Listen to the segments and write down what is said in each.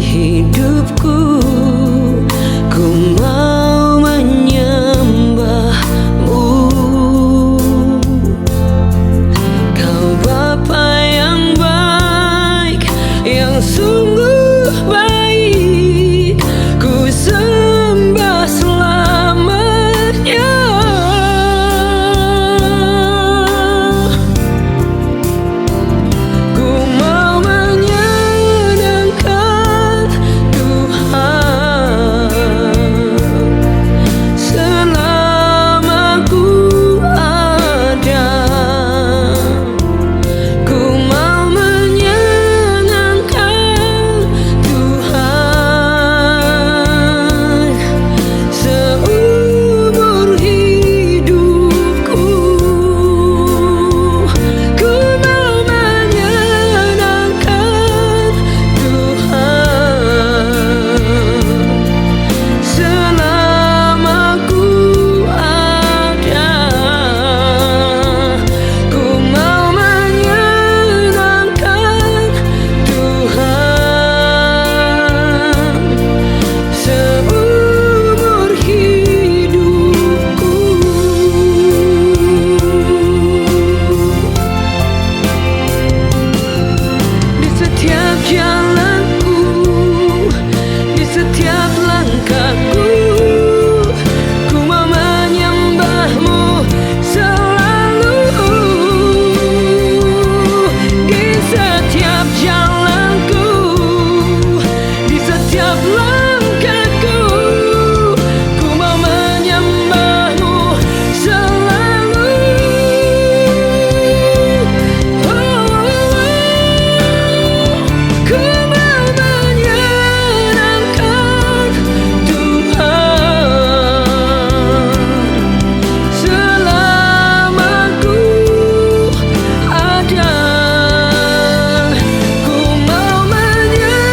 hidupku, ku mau menyembahmu. Kau Bapa yang baik, yang sungguh baik, ku sembah selamanya. Ku mau menyenangkan Tuhan selama ku ada. Ku mau menyenangkan Tuhan seumur hidupku. Ku mau menyenangkan Tuhan selama ku ada. Ku mau menyenangkan Tuhan seumur hidupku. Di setiap jalanku, di setiap langkahku, ku mau menyembahmu selalu. Di setiap jalanku, di setiap langkahku, ku mau menyembahmu selalu. Ku mau menyenangkan Tuhan selama ku ada. Ku mau menyenangkan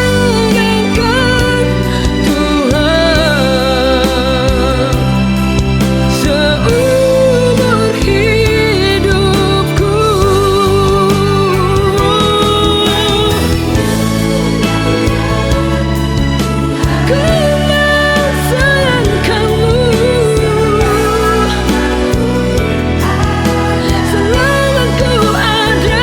Tuhan seumur hidupku. Ku mau sayangkanmu selama ku ada.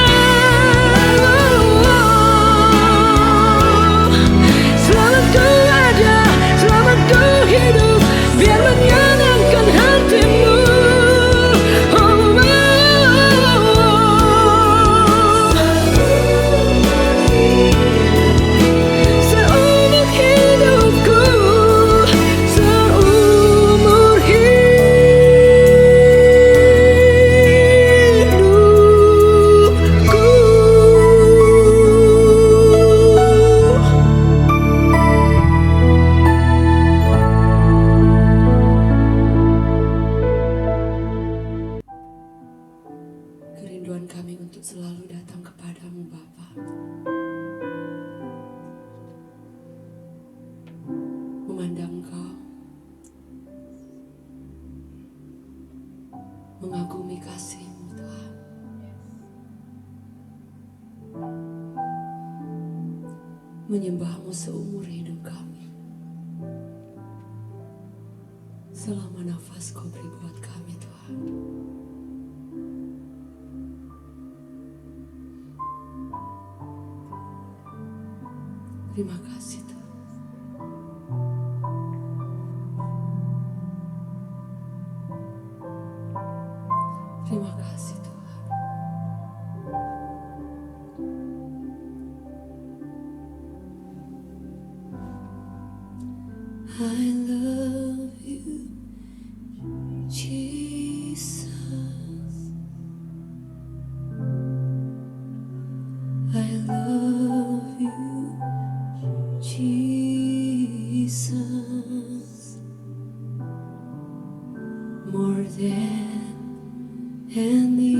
Selama ku ada, selama ku hidup, biar menyenangkan hatimu. Seumur hidupku, seumur hidupku. Kerinduan kami untuk selalu datang kepadamu Bapa, memandang Kau, mengagumi kasih-Mu Tuhan. Menyembah-Mu seumur hidup kami, selama nafas Kau beri buat kami Tuhan. Terima kasih Tuhan. Terima kasih Tuhan. I love you, Jesus. I love you, Jesus. More than anything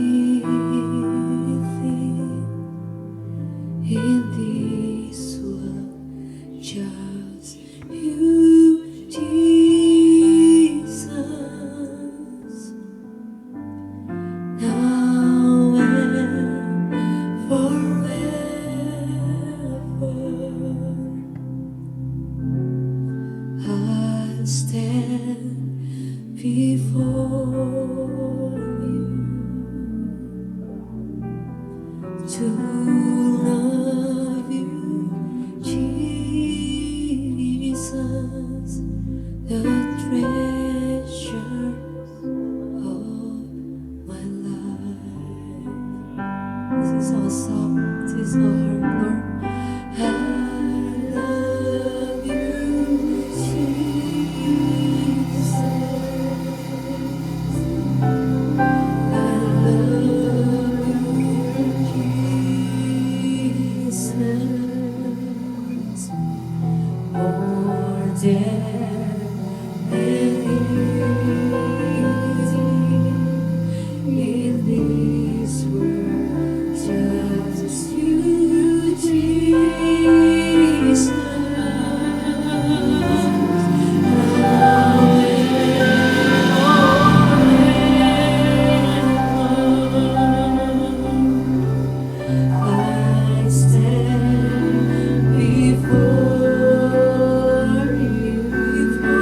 in this world, just you, Jesus. stand before you.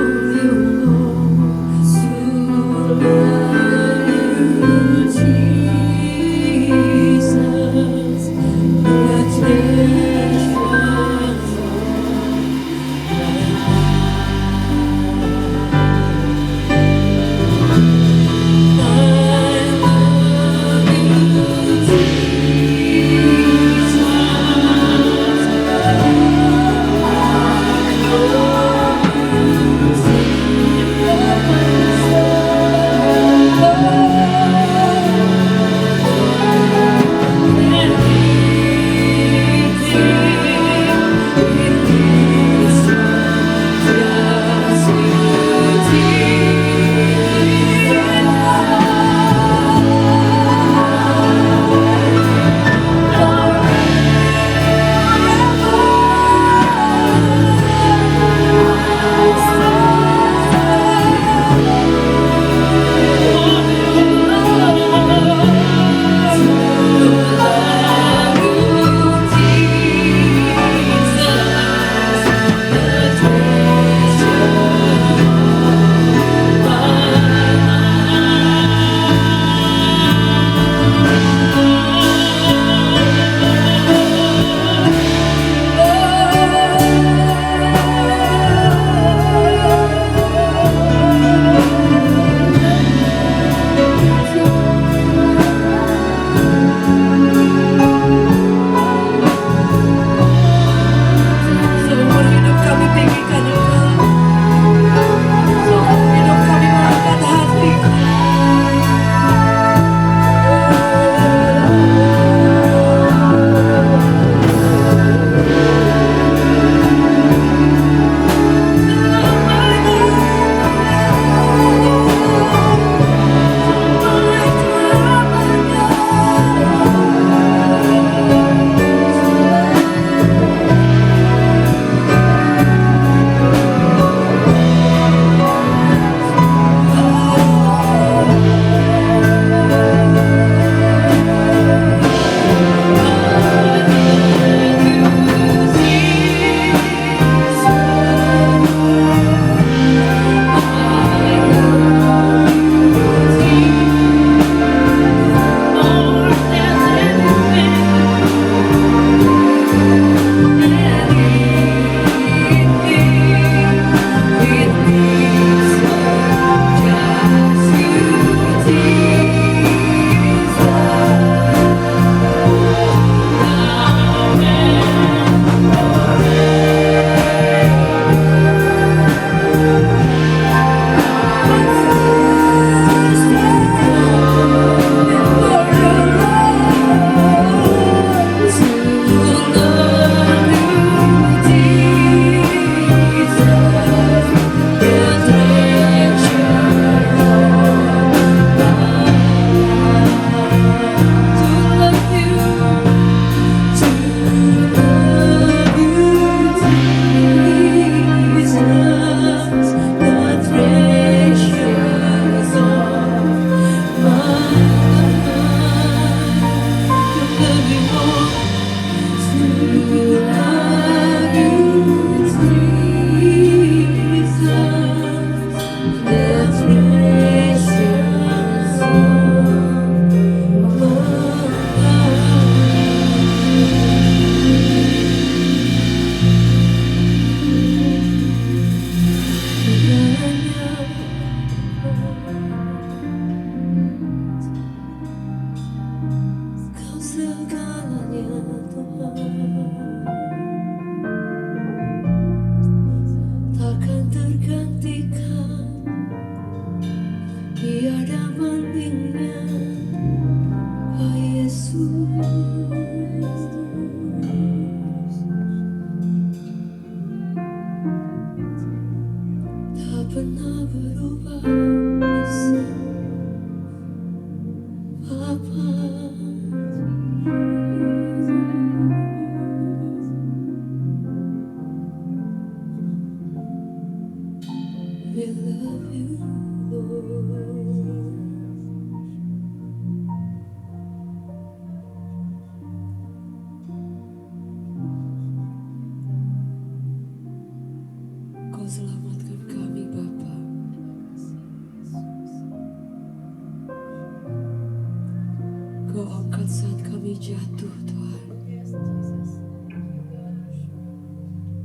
jatuh Tuhan.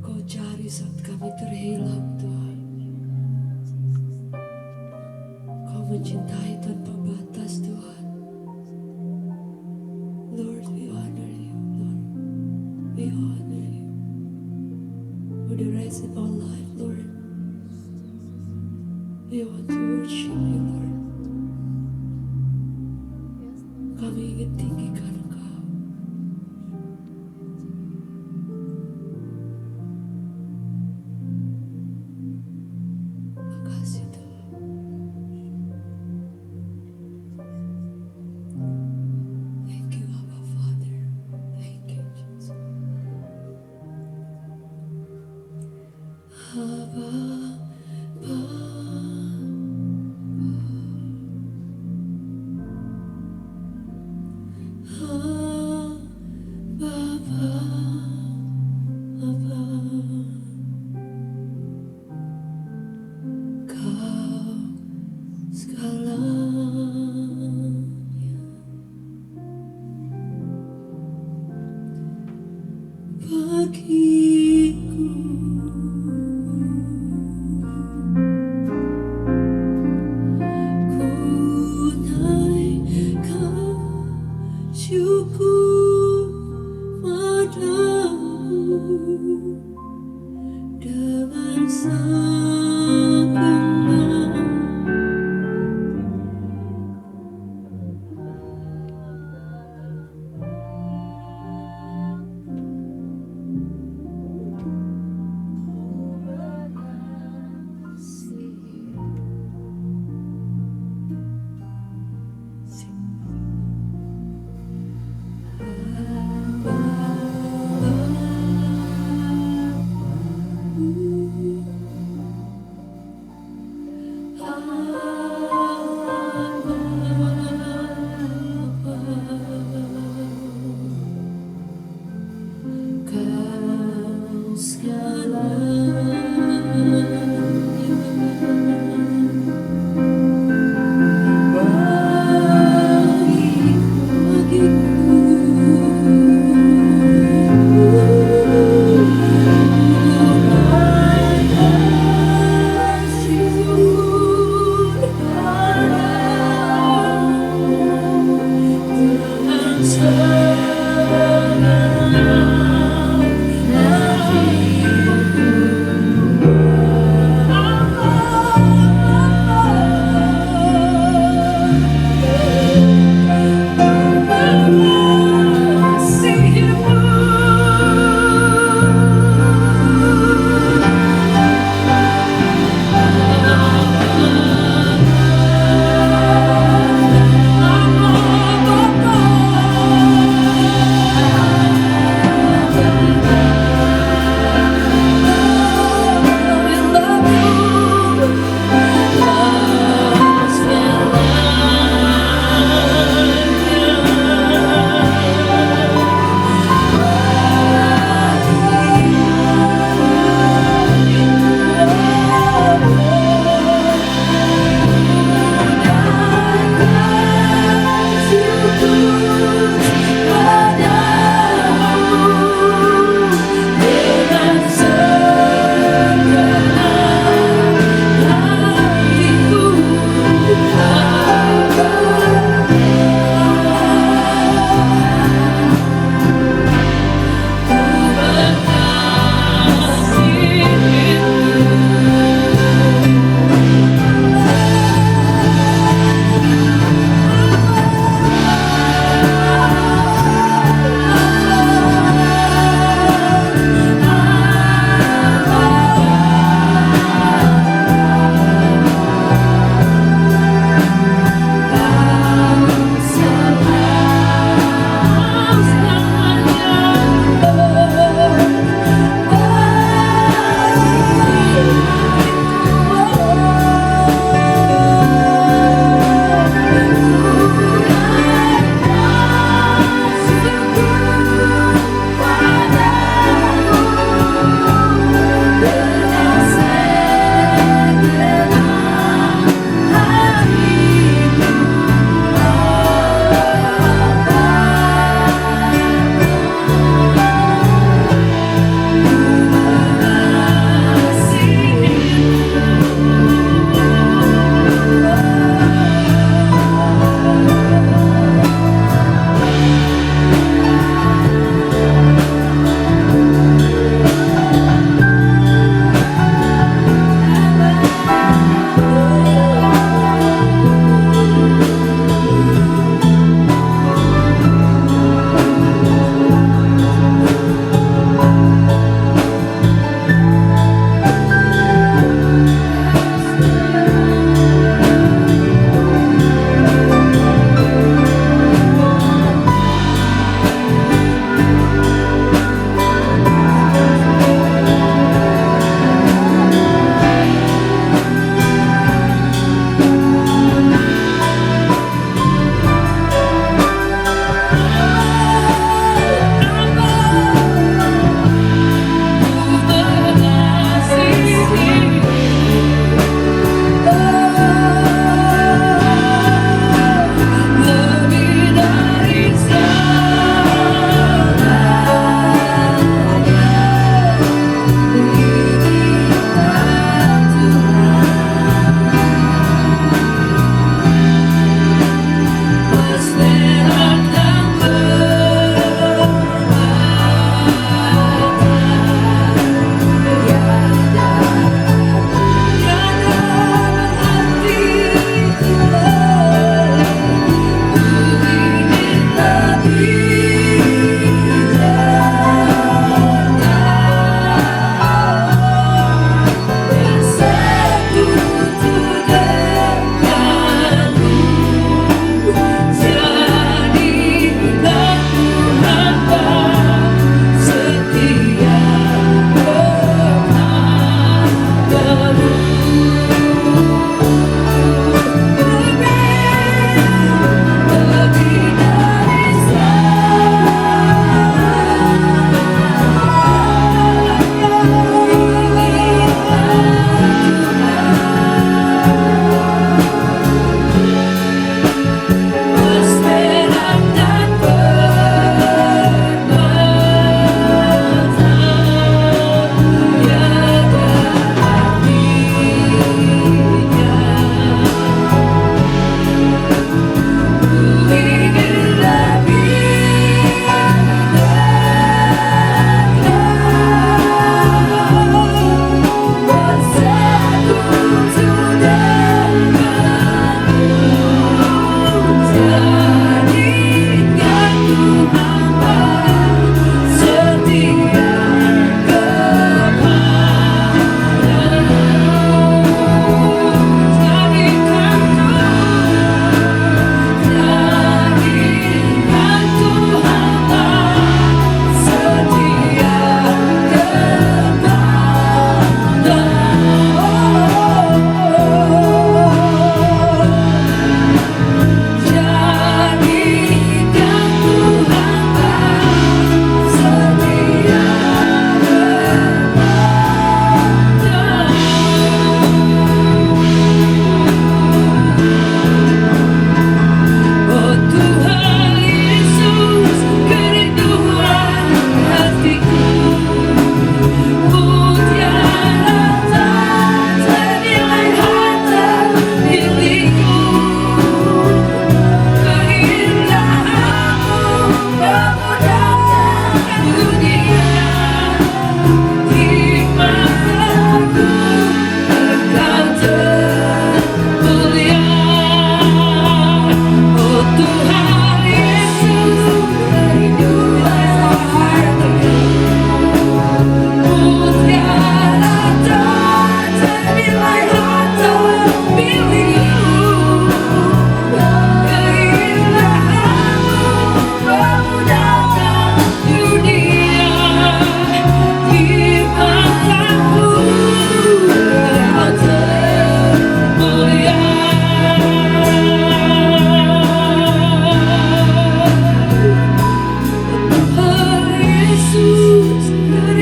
Kau cari saat kami terhilang Tuhan. Kau mencintai tanpa batas Tuhan. Lord, we honor you, Lord. We honor you. For the rest of our life, Lord. We want to worship you, Lord. Kami ingin tinggikan Engkau. Makasih Tuhan. Thank you, Abba Father. Thank you, Jesus. Abba syukur padamu dengan sempurna.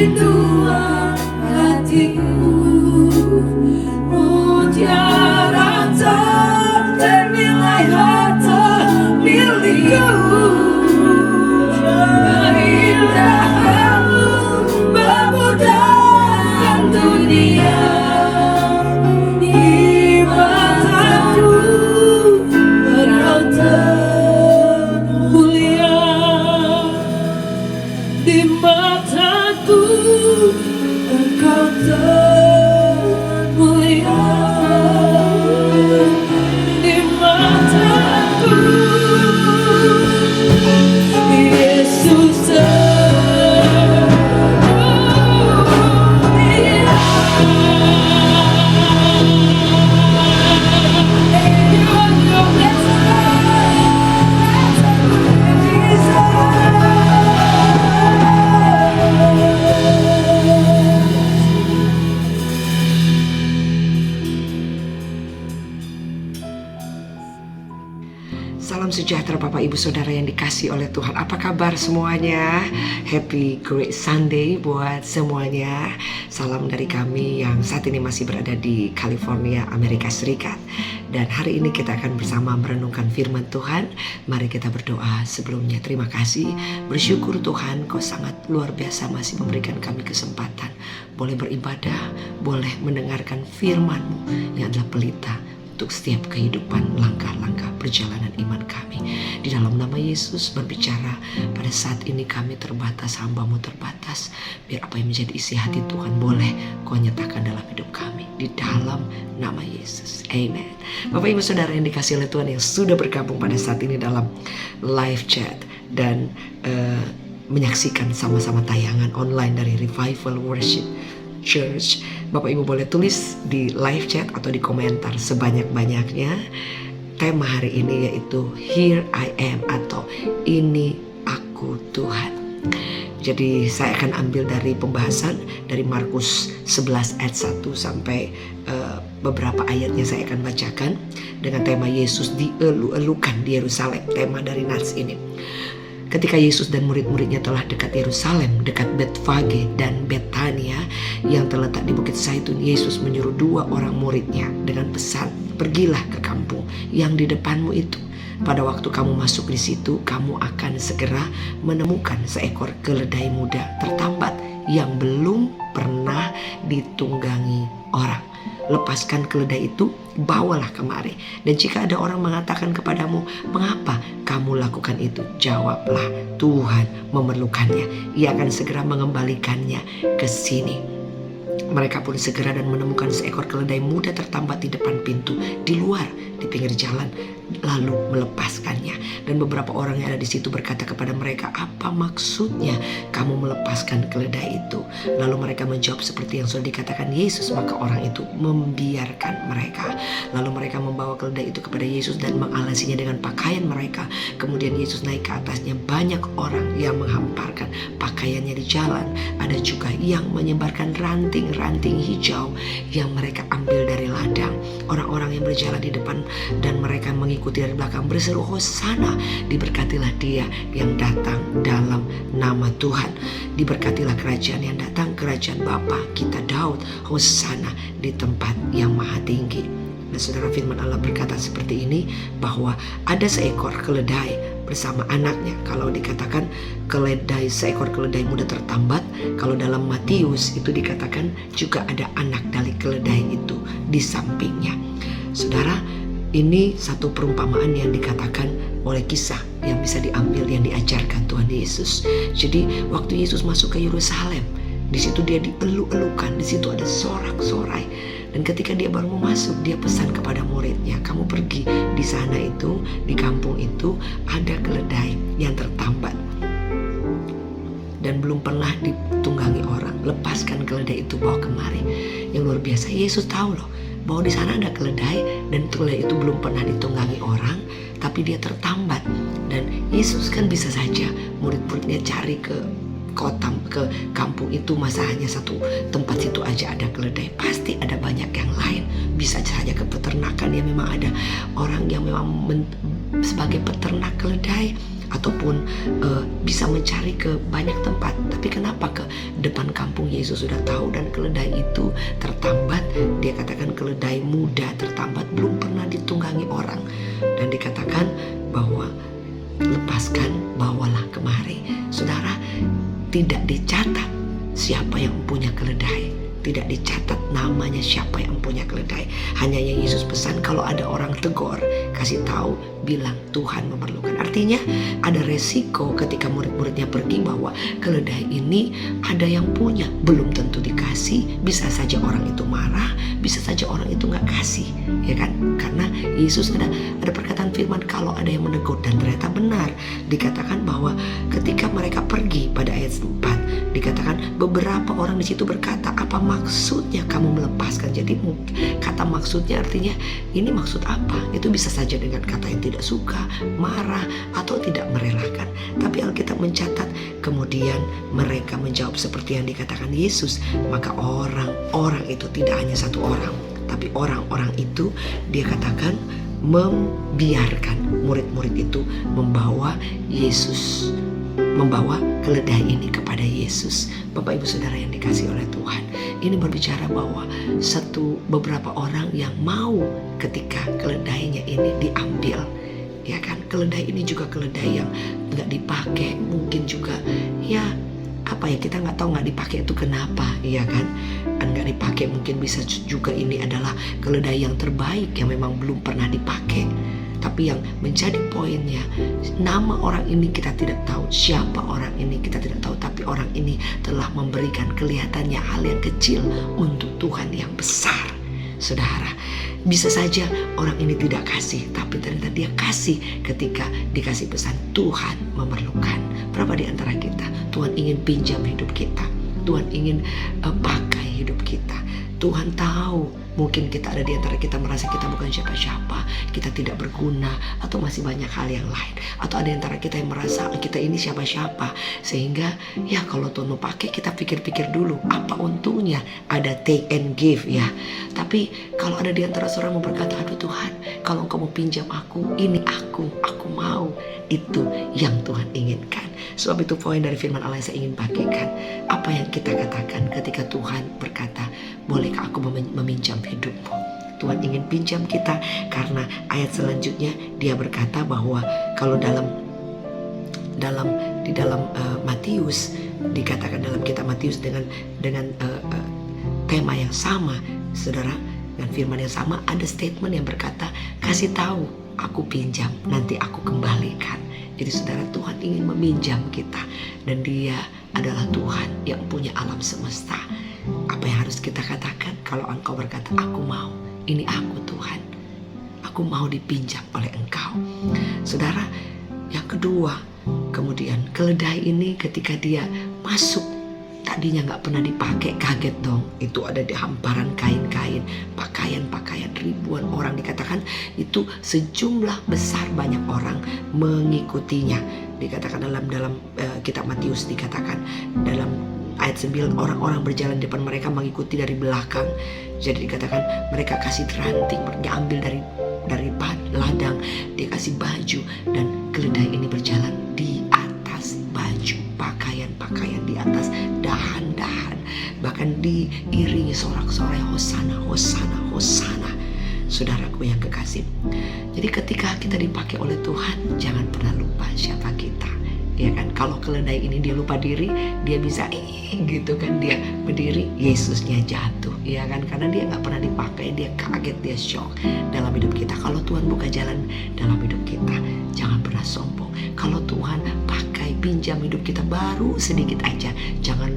kerinduan hatiku, mutiara tak ternilai harta milikku. Keindahanmu memudahkan dunia. Di mataku engkau termulia. Di mataku engkau termulia. Di mataku Yesus termulia. You are your best Salam sejahtera Bapak Ibu Saudara yang dikasihi oleh Tuhan. Apa kabar semuanya? Happy Great Sunday buat semuanya. Salam dari kami yang saat ini masih berada di California, Amerika Serikat. Dan hari ini kita akan bersama merenungkan firman Tuhan. Mari kita berdoa. Sebelumnya terima kasih, bersyukur Tuhan Kau sangat luar biasa masih memberikan kami kesempatan boleh beribadah, boleh mendengarkan firman-Mu yang adalah pelita untuk setiap kehidupan, langkah-langkah perjalanan iman kami. Di dalam nama Yesus berbicara, pada saat ini kami terbatas, hamba-Mu terbatas. Biar apa yang menjadi isi hati Tuhan boleh Kau nyatakan dalam hidup kami. Di dalam nama Yesus, amen. Bapak Ibu Saudara yang dikasihi oleh Tuhan yang sudah bergabung pada saat ini dalam live chat dan menyaksikan sama-sama tayangan online dari Revival Worship Church, Bapak Ibu boleh tulis di live chat atau di komentar sebanyak-banyaknya tema hari ini, yaitu Here I Am atau Ini Aku Tuhan. Jadi saya akan ambil dari pembahasan dari Markus 11 ayat 1 sampai beberapa ayatnya saya akan bacakan dengan tema Yesus dielu-elukan di Yerusalem, tema dari nats ini. Ketika Yesus dan murid-muridnya telah dekat Yerusalem, dekat Betfage dan Betania yang terletak di Bukit Zaitun, Yesus menyuruh 2 orang muridnya dengan pesan, pergilah ke kampung yang di depanmu itu. Pada waktu kamu masuk di situ, kamu akan segera menemukan seekor keledai muda tertambat yang belum pernah ditunggangi orang. Lepaskan keledai itu, bawalah kemari. Dan jika ada orang mengatakan kepadamu, mengapa kamu lakukan itu? Jawablah, Tuhan memerlukannya. Ia akan segera mengembalikannya ke sini. Mereka pun segera dan menemukan seekor keledai muda tertambat di depan pintu, di luar, di pinggir jalan, lalu melepaskannya. Dan beberapa orang yang ada di situ berkata kepada mereka, apa maksudnya kamu melepaskan keledai itu? Lalu mereka menjawab seperti yang sudah dikatakan Yesus. Maka orang itu membiarkan mereka. Lalu mereka membawa keledai itu kepada Yesus dan mengalasinya dengan pakaian mereka. Kemudian Yesus naik ke atasnya. Banyak orang yang menghamparkan pakaiannya di jalan. Ada juga yang menyebarkan ranting-ranting hijau yang mereka ambil dari ladang. Orang-orang yang berjalan di depan dan mereka mengikuti dari belakang berseru, Hosana, diberkatilah dia yang datang dalam nama Tuhan. Diberkatilah kerajaan yang datang, kerajaan Bapa kita Daud. Hosana di tempat yang maha tinggi. Dan saudara, firman Allah berkata seperti ini, bahwa ada seekor keledai bersama anaknya. Kalau dikatakan keledai, seekor keledai muda tertambat, kalau dalam Matius itu dikatakan juga ada anak dari keledai itu di sampingnya. Saudara, ini satu perumpamaan yang dikatakan oleh kisah yang bisa diambil, yang diajarkan Tuhan Yesus. Jadi waktu Yesus masuk ke Yerusalem, di situ dia dielu-elukan, di situ ada sorak-sorai. Dan ketika dia baru mau masuk, dia pesan kepada muridnya, kamu pergi di sana itu, di kampung itu ada keledai yang tertambat dan belum pernah ditunggangi orang. Lepaskan keledai itu, bawa kemari. Yang luar biasa, Yesus tahu loh bahwa di sana ada keledai dan keledai itu belum pernah ditunggangi orang, tapi dia tertambat. Dan Yesus kan bisa saja murid-muridnya cari ke kota, ke kampung itu, masa hanya satu tempat situ aja ada keledai? Pasti ada banyak yang lain. Bisa saja ke peternakan, ya memang ada orang yang memang sebagai peternak keledai, ataupun bisa mencari ke banyak tempat. Tapi kenapa ke depan kampung Yesus sudah tahu, dan keledai itu tertambat, dia katakan keledai muda tertambat, belum pernah ditunggangi orang, dan dikatakan bahwa lepaskan, bawalah kemari. Saudara, tidak dicatat siapa yang punya keledai, tidak dicatat namanya siapa yang punya keledai. Hanya yang Yesus pesan, kalau ada orang tegur, kasih tahu, bilang Tuhan memerlukan. Artinya ada resiko ketika murid-muridnya pergi bahwa keledai ini ada yang punya, belum tentu dikasih. Bisa saja orang itu marah, bisa saja orang itu nggak kasih, ya kan? Karena Yesus ada perkataan firman, kalau ada yang menegur, dan ternyata benar. Dikatakan bahwa ketika mereka pergi pada ayat 4, dikatakan beberapa orang di situ berkata, apa maksudnya kamu melepaskan? Jadi kata maksudnya artinya ini maksud apa? Itu bisa saja dengan kata yang tidak suka, marah, atau tidak merelakan. Tapi Alkitab mencatat kemudian mereka menjawab seperti yang dikatakan Yesus. Maka orang-orang itu tidak hanya satu orang, tapi orang-orang itu dia katakan membiarkan murid-murid itu membawa keledai ini kepada Yesus. Bapak Ibu Saudara yang dikasihi oleh Tuhan, ini berbicara bahwa beberapa orang yang mau ketika keledainya ini diambil, ya kan? Keledai ini juga keledai yang nggak dipakai, mungkin juga kita nggak tahu nggak dipakai itu kenapa, ya kan? Nggak dipakai mungkin bisa juga ini adalah keledai yang terbaik yang memang belum pernah dipakai. Tapi yang menjadi poinnya, nama orang ini kita tidak tahu, siapa orang ini kita tidak tahu, tapi orang ini telah memberikan kelihatannya hal yang kecil untuk Tuhan yang besar. Saudara, bisa saja orang ini tidak kasih, tapi ternyata dia kasih ketika dikasih pesan Tuhan memerlukan. Berapa di antara kita Tuhan ingin pinjam hidup kita, Tuhan ingin pakai hidup kita. Tuhan tahu mungkin kita ada di antara kita merasa kita bukan siapa-siapa, kita tidak berguna, atau masih banyak hal yang lain. Atau ada di antara kita yang merasa kita ini siapa-siapa, sehingga kalau Tuhan mau pakai, kita pikir-pikir dulu apa untungnya. Ada take and give, ya. Tapi kalau ada di antara seorang mau berkata, aduh Tuhan, kalau Engkau mau pinjam aku, ini aku mau. Itu yang Tuhan inginkan. Sebab itu poin dari firman Allah yang saya ingin bagikan. Apa yang kita katakan ketika Tuhan berkata, bolehkah aku meminjam hidupmu? Tuhan ingin pinjam kita, karena ayat selanjutnya dia berkata bahwa kalau di dalam Matius, dikatakan dalam kitab Matius dengan tema yang sama, saudara, dan firman yang sama, ada statement yang berkata, kasih tahu, aku pinjam, nanti aku kembalikan. Jadi saudara, Tuhan ingin meminjam kita, dan Dia adalah Tuhan yang punya alam semesta. Apa yang harus kita katakan? Kalau engkau berkata, aku mau, ini aku Tuhan, aku mau dipinjam oleh Engkau. Saudara, yang kedua, kemudian keledai ini ketika dia masuk, tadinya nggak pernah dipakai, kaget dong. Itu ada di hamparan kain-kain, pakaian-pakaian, ribuan orang, dikatakan itu sejumlah besar banyak orang mengikutinya. Dikatakan dalam kitab Matius, dikatakan dalam ayat 9, orang-orang berjalan di depan mereka, mengikuti dari belakang. Jadi dikatakan mereka kasih ranting, diambil dari ladang, dia kasih baju, dan keledai ini berjalan di atas baju, pakaian di atas dahan-dahan, bahkan diiringi sorak-sorai Hosana, Hosana, Hosana. Saudaraku yang kekasih, jadi ketika kita dipakai oleh Tuhan, jangan pernah lupa siapa kita, ya kan? Kalau keledai ini dia lupa diri, dia bisa gitu kan, dia berdiri, Yesusnya jatuh, ya kan? Karena dia nggak pernah dipakai, dia kaget, dia shock dalam hidup kita. Kalau Tuhan buka jalan dalam hidup kita, jangan pernah sombong. Kalau Tuhan pakai, pinjam hidup kita baru sedikit aja, jangan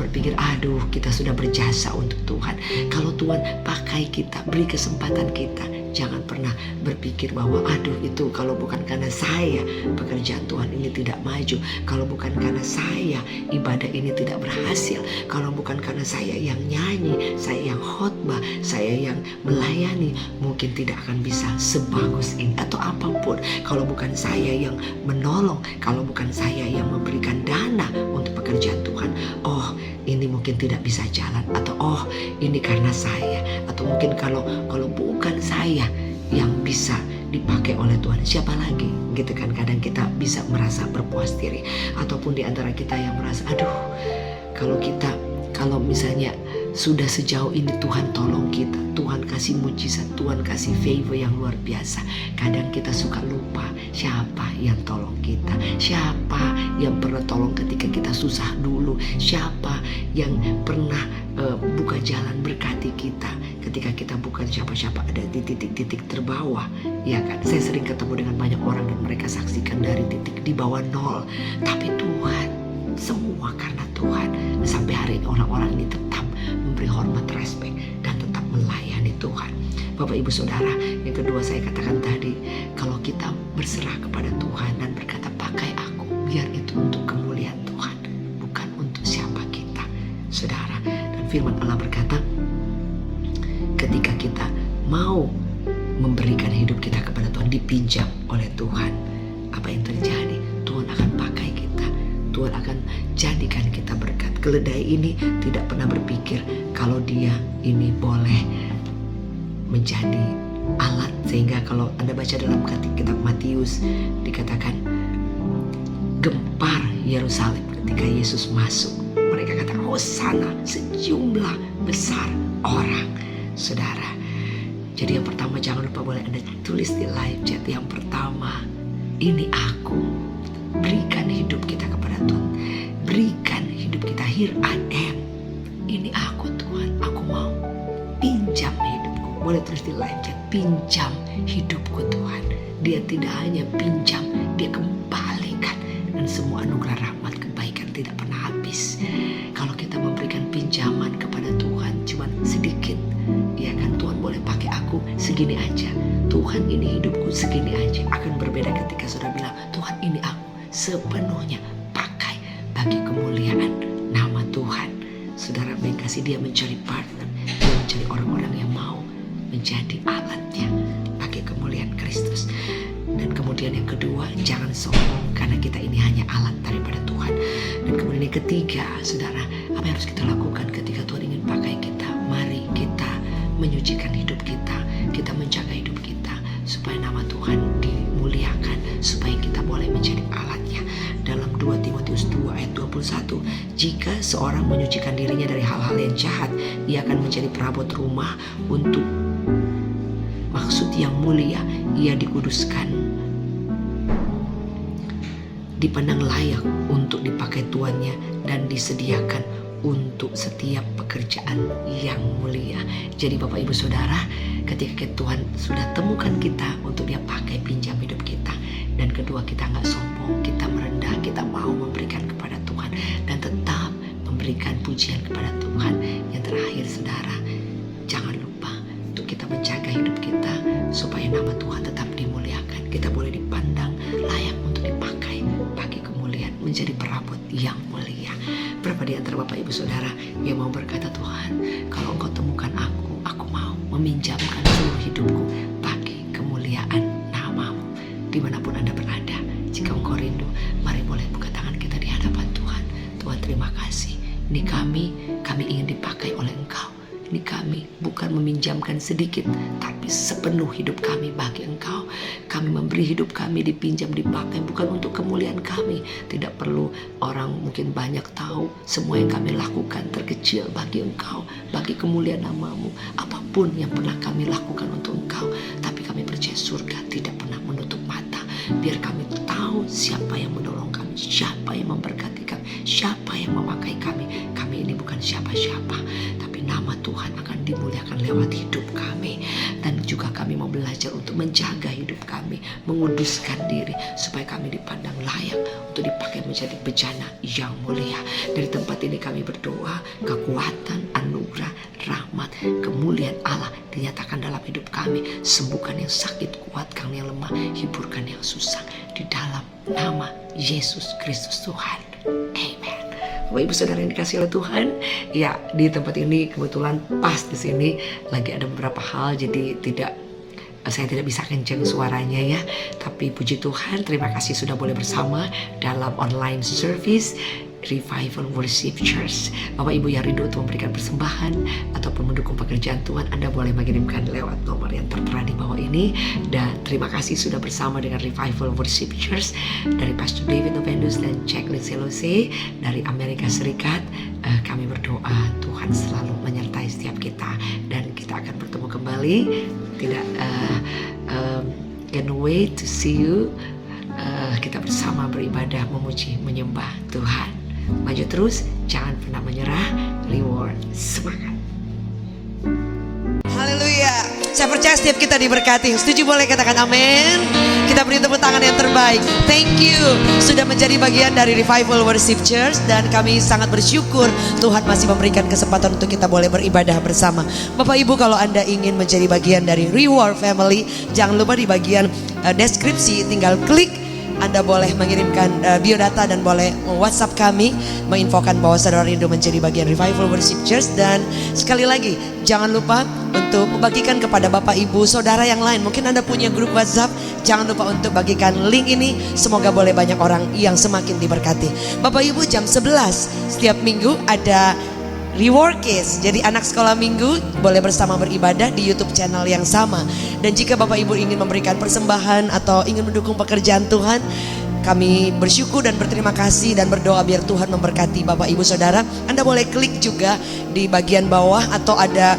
berpikir, aduh kita sudah berjasa untuk Tuhan. Kalau Tuhan pakai kita, beri kesempatan kita, jangan pernah berpikir bahwa aduh itu kalau bukan karena saya, pekerjaan Tuhan ini tidak maju. Kalau bukan karena saya, ibadah ini tidak berhasil. Kalau bukan karena saya yang nyanyi, saya yang khotbah, saya yang melayani, mungkin tidak akan bisa sebagus ini. Atau apapun, kalau bukan saya yang menolong, kalau bukan saya yang memberikan dana untuk pekerjaan Tuhan, oh ini mungkin tidak bisa jalan. Atau oh ini karena saya. Atau mungkin kalau bukan saya yang bisa dipakai oleh Tuhan, siapa lagi gitu kan. Kadang kita bisa merasa berpuas diri, ataupun di antara kita yang merasa aduh, kalau misalnya sudah sejauh ini Tuhan tolong kita, Tuhan kasih mujizat, Tuhan kasih favor yang luar biasa. Kadang kita suka lupa siapa yang tolong kita, siapa yang pernah tolong ketika kita susah dulu, siapa yang pernah buka jalan berkati kita ketika kita bukan siapa-siapa, ada di titik-titik terbawah, ya kan. Saya sering ketemu dengan banyak orang dan mereka saksikan dari titik di bawah nol, tapi Tuhan, semua karena Tuhan. Sampai hari ini orang-orang ini tetap memberi hormat, respek, dan tetap melayani Tuhan. Bapak Ibu Saudara, yang kedua saya katakan tadi, kalau kita berserah kepada Tuhan dan berkata pakai aku, biar itu untuk kemuliaan Tuhan, bukan untuk siapa kita, Saudara. Dan firman Allah berkata, ketika kita mau memberikan hidup kita kepada Tuhan, dipinjam oleh Tuhan, apa yang terjadi? Tuhan akan pakai kita, Tuhan akan jadikan kita berkat. Keledai ini tidak pernah berpikir kalau dia ini boleh menjadi alat, sehingga kalau Anda baca dalam kitab Matius dikatakan gempar Yerusalem ketika Yesus masuk. Mereka kata Hosana, sejumlah besar orang, Saudara. Jadi yang pertama, jangan lupa boleh Anda tulis di live chat. Yang pertama, ini aku. Berikan hidup kita kepada Tuhan, berikan hidup kita. Here I am, ini aku Tuhan, aku mau pinjam hidupku. Boleh terus di live chat, pinjam hidupku Tuhan. Dia tidak hanya pinjam, dia kembalikan. Dan semua anugerah rahmat kebaikan tidak pernah habis. Kalau kita memberikan pinjaman kepada Tuhan cuman sedikit, ya kan, Tuhan boleh pakai aku segini aja, Tuhan ini hidupku segini aja. Akan berbeda ketika saudara bilang, Tuhan ini aku sepenuhnya pakai bagi kemuliaan nama Tuhan. Saudara, kasih dia mencari partner, dia mencari orang-orang yang mau menjadi alatnya bagi kemuliaan Kristus. Dan kemudian yang kedua, jangan sombong karena kita ini hanya alat daripada Tuhan. Dan kemudian yang ketiga, saudara, apa yang harus kita lakukan ketika Tuhan ingin pakai kita? Mari kita menyucikan hidup kita, kita menjaga hidup kita supaya nama Tuhan dimuliakan, supaya kita boleh menjadi alatnya. Dalam 2 Timotius 2 ayat 21, jika seorang menyucikan dirinya dari hal-hal yang jahat, ia akan menjadi perabot rumah untuk maksud yang mulia. Ia dikuduskan, dipandang layak untuk dipakai tuannya, dan disediakan untuk setiap pekerjaan yang mulia. Jadi Bapak Ibu Saudara, ketika Tuhan sudah temukan kita untuk dia pakai, pinjam hidup kita. Dan kedua, kita gak sombong, kita merendah, kita mau memberikan kepada Tuhan dan tetap memberikan pujian kepada Tuhan. Yang terakhir saudara, jangan lupa untuk kita menjaga hidup kita supaya nama Tuhan tetap dimuliakan. Kita boleh dipandang layak untuk dipakai bagi kemuliaan, menjadi perabot yang mulia. Berapa di antara Bapak Ibu Saudara yang mau berkata, Tuhan, kalau Engkau temukan aku mau meminjamkan seluruh hidupku bagi kemuliaan nama-Mu. Dimanapun Anda berada, jika Engkau rindu, mari boleh buka tangan kita di hadapan Tuhan. Tuhan, terima kasih. Ini kami ingin dipakai oleh Engkau. Ini kami bukan meminjamkan sedikit, tapi sepenuh hidup kami bagi Engkau. Kami memberi hidup kami dipinjam, dipakai bukan untuk kemuliaan kami. Tidak perlu orang mungkin banyak tahu semua yang kami lakukan terkecil bagi Engkau, bagi kemuliaan nama-Mu. Apapun yang pernah kami lakukan untuk Engkau, tapi kami percaya surga tidak pernah menutup mata. Biar kami tahu siapa yang menolong kami, siapa yang memberkati kami, siapa yang memakai kami. Kami ini bukan siapa-siapa, tapi nama Tuhan akan dimuliakan lewat hidup kami. Dan juga kami mau belajar untuk menjaga hidup kami, menguduskan diri supaya kami dipandang layak untuk dipakai menjadi bejana yang mulia. Dari tempat ini kami berdoa, kekuatan, anugerah, rahmat, kemuliaan Allah dinyatakan dalam hidup kami. Sembuhkan yang sakit, kuatkan yang lemah, hiburkan yang susah, di dalam nama Yesus Kristus Tuhan. Amen. Bapak Ibu Saudara yang dikasihi oleh Tuhan, ya di tempat ini kebetulan pas di sini lagi ada beberapa hal, jadi saya tidak bisa kencang suaranya ya. Tapi puji Tuhan, terima kasih sudah boleh bersama dalam online service. Revival Worship Church. Bapak Ibu yang rindu untuk memberikan persembahan ataupun mendukung pekerjaan Tuhan, Anda boleh mengirimkan lewat nomor yang tertera di bawah ini. Dan terima kasih sudah bersama dengan Revival Worship Church dari Pastor David Novendus dan Jacqueline Selose dari Amerika Serikat. Kami berdoa Tuhan selalu menyertai setiap kita dan kita akan bertemu kembali. Tidak can't wait to see you. Kita bersama beribadah, memuji, menyembah Tuhan. Maju terus, jangan pernah menyerah. Reward, semangat. Haleluya. Saya percaya setiap kita diberkati. Setuju boleh katakan amin. Kita beri tepuk tangan yang terbaik. Thank you sudah menjadi bagian dari Revival Worship Church. Dan kami sangat bersyukur Tuhan masih memberikan kesempatan untuk kita boleh beribadah bersama. Bapak Ibu, kalau Anda ingin menjadi bagian dari Reward Family, jangan lupa di bagian deskripsi tinggal klik. Anda boleh mengirimkan biodata dan boleh WhatsApp kami menginfokan bahwa saudara rindu menjadi bagian Revival Worship Church. Dan sekali lagi jangan lupa untuk membagikan kepada Bapak Ibu saudara yang lain. Mungkin Anda punya grup WhatsApp, jangan lupa untuk bagikan link ini. Semoga boleh banyak orang yang semakin diberkati. Bapak Ibu, jam 11 setiap minggu ada Reward Kids. Jadi anak sekolah minggu boleh bersama beribadah di YouTube channel yang sama. Dan jika Bapak Ibu ingin memberikan persembahan atau ingin mendukung pekerjaan Tuhan, kami bersyukur dan berterima kasih dan berdoa biar Tuhan memberkati Bapak Ibu Saudara. Anda boleh klik juga di bagian bawah atau ada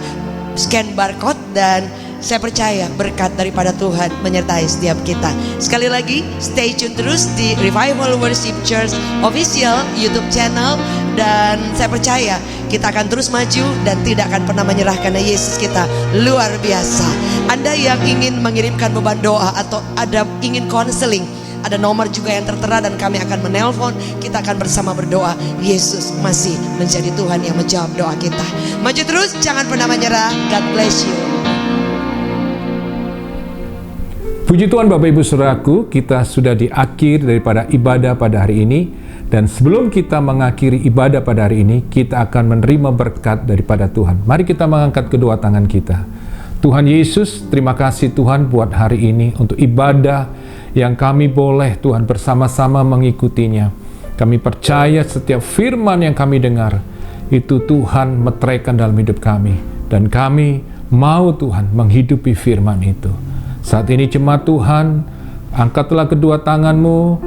scan barcode, dan saya percaya berkat daripada Tuhan menyertai setiap kita. Sekali lagi, stay tune terus di Revival Worship Church Official YouTube channel. Dan saya percaya kita akan terus maju dan tidak akan pernah menyerah karena Yesus kita luar biasa. Anda yang ingin mengirimkan beban doa atau ada ingin konseling, ada nomor juga yang tertera dan kami akan menelpon. Kita akan bersama berdoa. Yesus masih menjadi Tuhan yang menjawab doa kita. Maju terus, jangan pernah menyerah. God bless you. Puji Tuhan Bapak Ibu Saudaraku, kita sudah di akhir daripada ibadah pada hari ini. Dan sebelum kita mengakhiri ibadah pada hari ini, kita akan menerima berkat daripada Tuhan. Mari kita mengangkat kedua tangan kita. Tuhan Yesus, terima kasih Tuhan buat hari ini untuk ibadah yang kami boleh Tuhan bersama-sama mengikutinya. Kami percaya setiap firman yang kami dengar itu Tuhan meteraikan dalam hidup kami. Dan kami mau Tuhan menghidupi firman itu. Saat ini jemaat Tuhan, angkatlah kedua tanganmu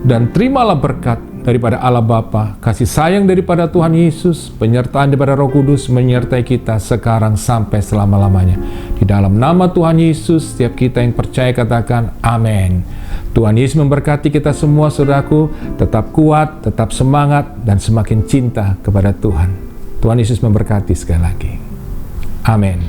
dan terimalah berkat daripada Allah Bapa, kasih sayang daripada Tuhan Yesus, penyertaan daripada Roh Kudus menyertai kita sekarang sampai selama-lamanya. Di dalam nama Tuhan Yesus, setiap kita yang percaya katakan amin. Tuhan Yesus memberkati kita semua saudaraku, tetap kuat, tetap semangat, dan semakin cinta kepada Tuhan. Tuhan Yesus memberkati sekali lagi. Amin.